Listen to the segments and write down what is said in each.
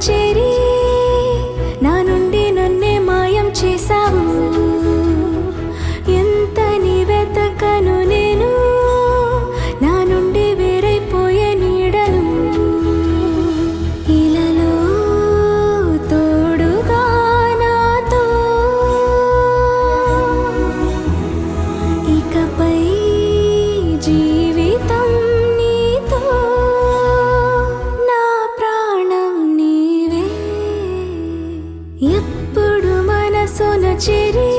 చేరి నా నుండి నన్నే మాయం చేశావు. ఎంత నీ వెతకను నేను, నా నుండి వేరైపోయే నీడను. ఇలలో తోడుగా నాతో ఇకపై జీవితం నీతో. నా ప్రాణం నీవే, ఎప్పుడు మనసున చేరి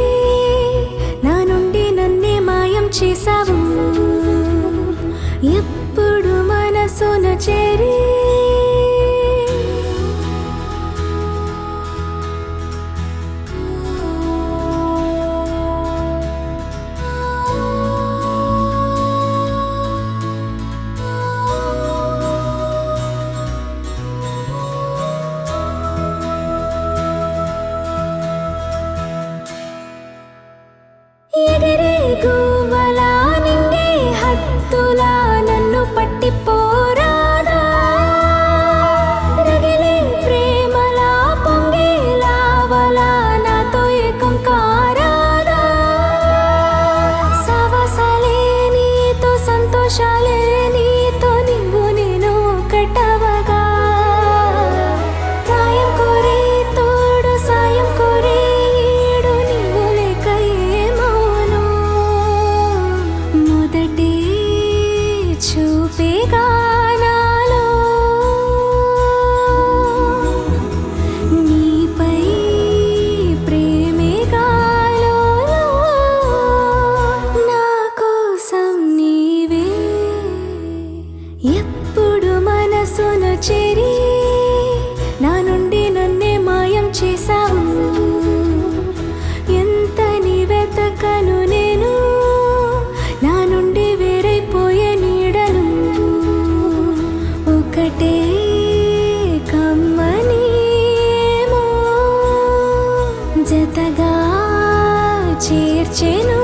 నా నుండి నన్నే మాయం చేశావు. ఎప్పుడు మనసున చేరి ఎగిరే గువ్వలా నింగే హత్తులా నన్ను పట్టిపోరాదా. రగిలే ప్రేమలా పొంగే లావలా నాతో ఏకం కారాదా. సవసలే నీతో సంతోషాలే నీతో నీవు నేను కట్టవగా. ప్రాయం కోరే తోడు సాయం కోరే ఈడు నీవు లేక ఏమోను. మొదటి చూపేగా నాలో నీపై ప్రేమేగా లోలో. నా కోసం నీవే, ఎప్పుడు మనసున చేరి నా నుండి నన్నే మాయం చేశావు. ఎంత నీ వెతకను నేను, నా నుండి వేరైపోయే నీడను. ఒకటే కమ్మని ఏమో జతగా చేర్చెను.